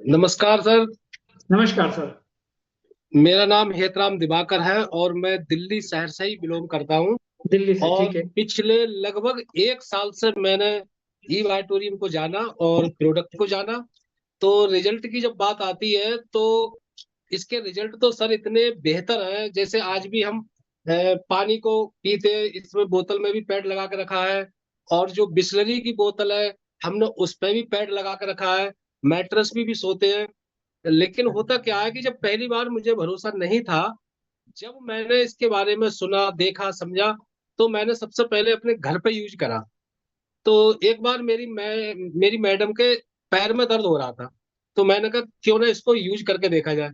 नमस्कार सर। नमस्कार सर। मेरा नाम हेतराम दिवाकर है और मैं दिल्ली शहर से ही बिलोंग करता हूँ। दिल्ली से, और ठीक है। पिछले लगभग एक साल से मैंने ई वाइटोरियम को जाना और प्रोडक्ट को जाना। तो रिजल्ट की जब बात आती है तो इसके रिजल्ट तो सर इतने बेहतर हैं। जैसे आज भी हम पानी को पीते हैं, इसमें बोतल में भी पैड लगा के रखा है। और जो बिस्लरी की बोतल है, हमने उस पे भी पैड लगा के रखा है। मैट्रेस भी सोते हैं। लेकिन होता क्या है कि जब पहली बार मुझे भरोसा नहीं था, जब मैंने इसके बारे में सुना, देखा, समझा, तो मैंने सबसे पहले अपने घर पे यूज करा। तो एक बार मेरी मैडम के पैर में दर्द हो रहा था, तो मैंने कहा क्यों ना इसको यूज करके देखा जाए।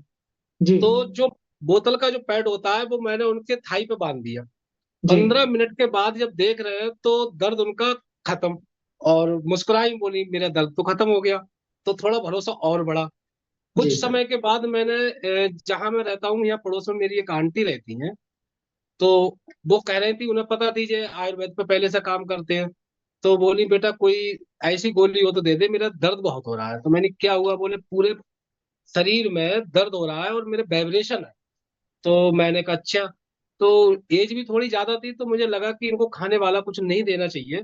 जी। तो जो बोतल का जो पैड होता है वो मैंने उनके थाई पे बांध दिया। जी। 15 मिनट के बाद जब देख रहे हैं तो दर्द उनका खत्म। और मुस्कुराई, बोली मेरा दर्द तो खत्म हो गया। तो थोड़ा भरोसा और बढ़ा। जी कुछ सर। समय के बाद मैंने जहां मैं रहता हूँ, यहाँ पड़ोस में मेरी एक आंटी रहती हैं। तो वो कह रही थी, उन्हें पता थी जो आयुर्वेद पे पहले से काम करते हैं। तो बोली बेटा कोई ऐसी गोली हो तो दे दे, मेरा दर्द बहुत हो रहा है। तो मैंने क्या हुआ, बोले पूरे शरीर में दर्द हो रहा है और मेरे वाइब्रेशन है। तो मैंने कहा अच्छा। तो एज भी थोड़ी ज्यादा थी, तो मुझे लगा कि इनको खाने वाला कुछ नहीं देना चाहिए।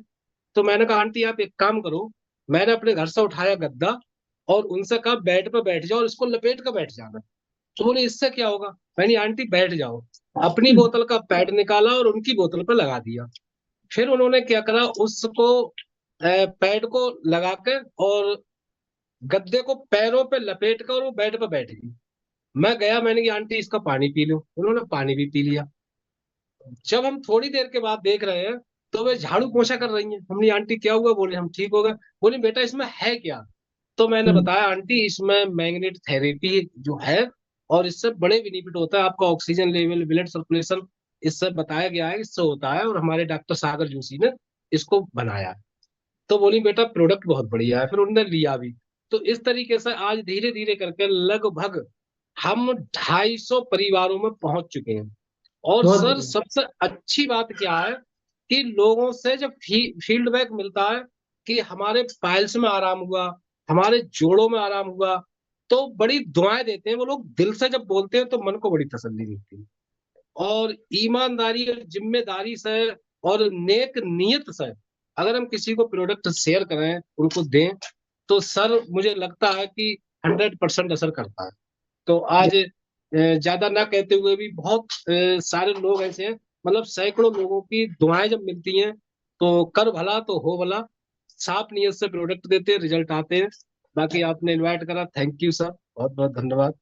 तो मैंने कहा आंटी आप एक काम करो। मैंने अपने घर से उठाया गद्दा और उनसे कहा बेड पे बैठ जाओ और इसको लपेट कर बैठ जाना। तो बोले इससे क्या होगा। मैंने आंटी बैठ जाओ। अपनी बोतल का पैड निकाला और उनकी बोतल पे लगा दिया। फिर उन्होंने क्या करा, उसको पैड को लगा के और गद्दे को पैरों पे लपेट कर और वो बेड पे बैठ गई। मैं गया, मैंने कहा आंटी इसका पानी पी लो। उन्होंने पानी भी पी लिया। जब हम थोड़ी देर के बाद देख रहे हैं तो वे झाड़ू पोछा कर रही हैं। हमने आंटी क्या हुआ, बोले हम ठीक हो गए। बोले बेटा इसमें है क्या। तो मैंने हम्म। बताया आंटी इसमें मैग्नेट थेरेपी जो है, और इससे बड़े बेनिफिट होता है, आपका ऑक्सीजन लेवल, ब्लड सर्कुलेशन, इससे बताया गया है इससे होता है। और हमारे डॉक्टर सागर जोशी ने इसको बनाया है। तो बोली बेटा प्रोडक्ट बहुत बढ़िया है। फिर उन्होंने लिया भी। तो इस तरीके से आज धीरे धीरे करके लगभग हम 250 परिवारों में पहुंच चुके हैं। और बहुत सर बढ़िया। सबसे अच्छी बात क्या है कि लोगों से जब फीडबैक मिलता है कि हमारे पाइल्स में आराम हुआ, हमारे जोड़ों में आराम हुआ, तो बड़ी दुआएं देते हैं वो लोग। दिल से जब बोलते हैं तो मन को बड़ी तसल्ली मिलती है। और ईमानदारी और जिम्मेदारी से और नेक नियत से अगर हम किसी को प्रोडक्ट शेयर करें, उनको दें, तो सर मुझे लगता है कि 100% असर करता है। तो जी। आज ज्यादा ना कहते हुए भी बहुत सारे लोग ऐसे हैं, मतलब सैकड़ों लोगों की दुआएं जब मिलती हैं तो कर भला तो हो भला। साफ नियत से प्रोडक्ट देते हैं, रिजल्ट आते हैं। बाकी आपने इनवाइट करा, थैंक यू सर, बहुत बहुत धन्यवाद।